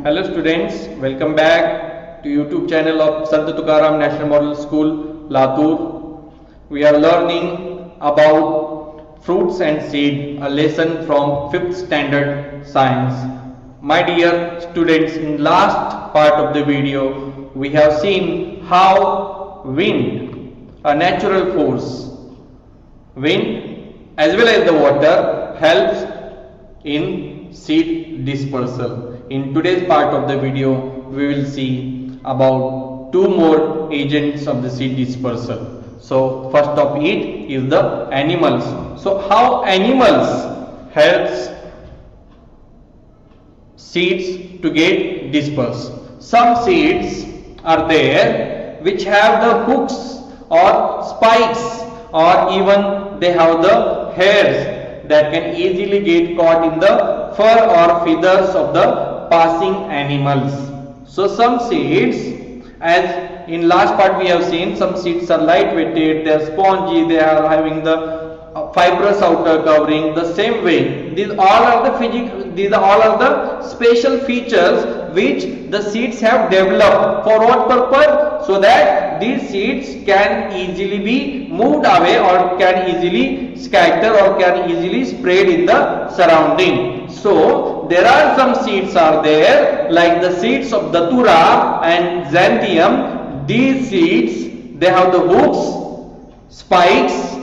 Hello students, welcome back to YouTube channel of Sant Tukaram National Model School, Latur. We are learning about fruits and seed, a lesson from 5th standard science. My dear students, in last part of the video, we have seen how wind, a natural force, wind as well as the water helps in seed dispersal. In today's part of the video, we will see about two more agents of the seed dispersal. So first of it is the animals. So how animals helps seeds to get dispersed. Some seeds are there which have the hooks or spikes, or even they have the hairs that can easily get caught in the fur or feathers of the passing animals. So some seeds, as in last part we have seen, some seeds are light weighted, they are spongy, they are having the fibrous outer covering. The same way, these all are the special features which the seeds have developed. For what purpose? So that these seeds can easily be moved away, or can easily scatter, or can easily spread in the surrounding. So there are some seeds are there like the seeds of datura and xanthium. These seeds, they have the hooks, spikes,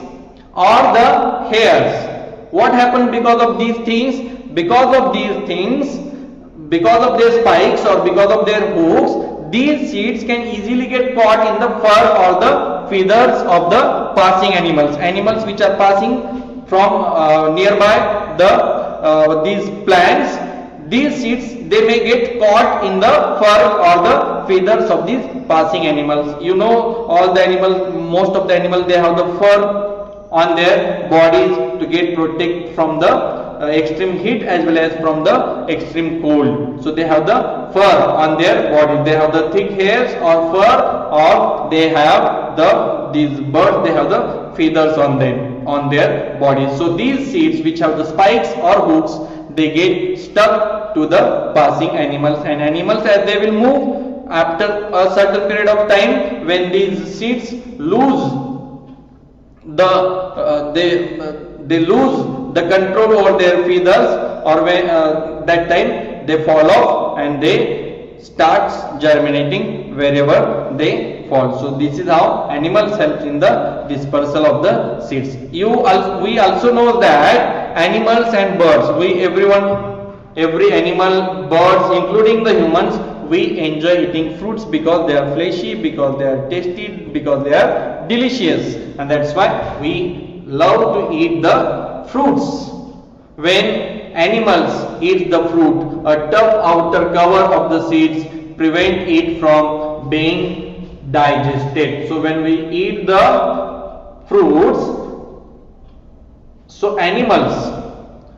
or the hairs. What happened because of these things? Because of these things, because of their spikes or because of their hooks, these seeds can easily get caught in the fur or the feathers of the passing animals. Animals which are passing from nearby these plants, these seeds, they may get caught in the fur or the feathers of these passing animals. You know, all the animals, most of the animals, they have the fur on their bodies to get protect from the extreme heat as well as from the extreme cold. So they have the fur on their body, they have the thick hairs or fur, or they have these birds, they have the feathers on them, on their bodies. So these seeds which have the spikes or hooks, they get stuck to the passing animals, and animals, as they will move after a certain period of time, when these seeds lose they lose the control over their feathers, or when that time they fall off and they starts germinating wherever they fall. So this is how animals help in the dispersal of the seeds. We also know that animals and birds, every animal, birds, including the humans, we enjoy eating fruits because they are fleshy, because they are tasty, because they are delicious, and that's why we love to eat the fruits. When animals eat the fruit, a tough outer cover of the seeds prevent it from being digested. So when we eat the fruits, so animals,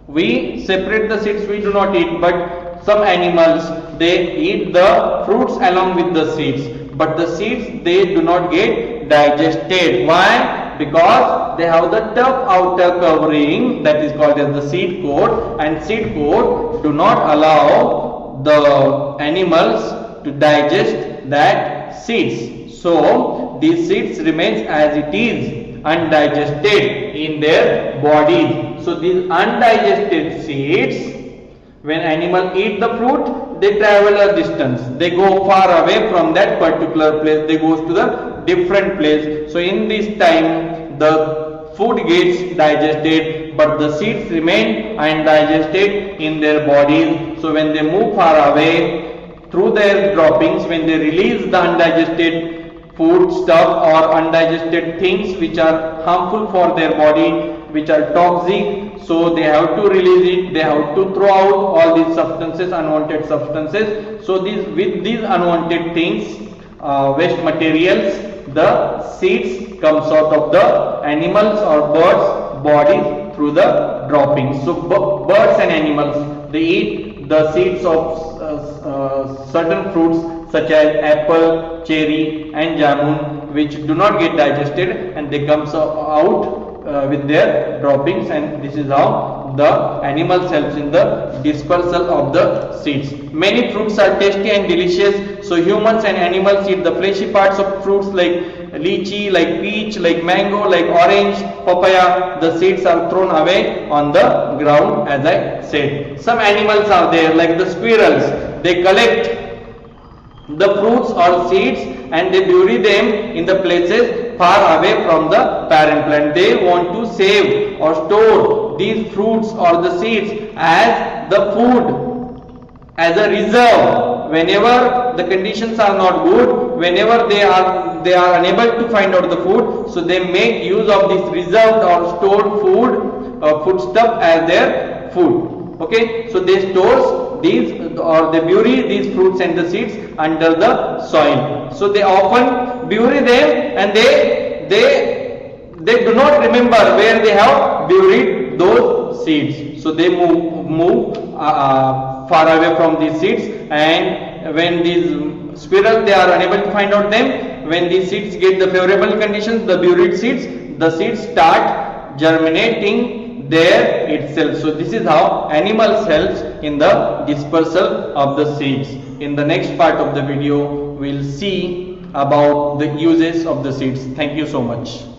we separate the seeds, we do not eat, but some animals, they eat the fruits along with the seeds, but the seeds, they do not get digested. Why? Because they have the tough outer covering, that is called as the seed coat, and seed coat do not allow the animals to digest that seeds. So these seeds remains as it is, undigested in their bodies. So these undigested seeds, when animal eat the fruit, they travel a distance, they go far away from that particular place, they go to the different place. So in this time the food gets digested, but the seeds remain undigested in their bodies. So when they move far away through their droppings, when they release the undigested food stuff or undigested things which are harmful for their body, which are toxic, so they have to release it, they have to throw out all these substances, unwanted substances. So with these unwanted things, waste materials, the seeds comes out of the animals or birds bodies through the droppings. So birds and animals, they eat the seeds of certain fruits such as apple, cherry and jamun, which do not get digested, and they comes out with their droppings, and this is how the animals helps in the dispersal of the seeds. Many fruits are tasty and delicious, so humans and animals eat the fleshy parts of fruits like lychee, like peach, like mango, like orange, papaya. The seeds are thrown away on the ground, as I said. Some animals are there like the squirrels. They collect the fruits or seeds and they bury them in the places far away from the parent plant. They want to save or store these fruits or the seeds as the food, as a reserve. Whenever the conditions are not good, whenever they are unable to find out the food, so they make use of this reserved or stored foodstuff as their food. Okay, so they store these or they bury these fruits and the seeds under the soil. So they often bury them and they do not remember where they have buried those seeds. So they move far away from these seeds, and when these squirrels, they are unable to find out them, when these seeds get the favorable conditions, the buried seeds, the seeds start germinating there itself. So this is how animals helps in the dispersal of the seeds. In the next part of the video, we'll see about the uses of the seeds. Thank you so much.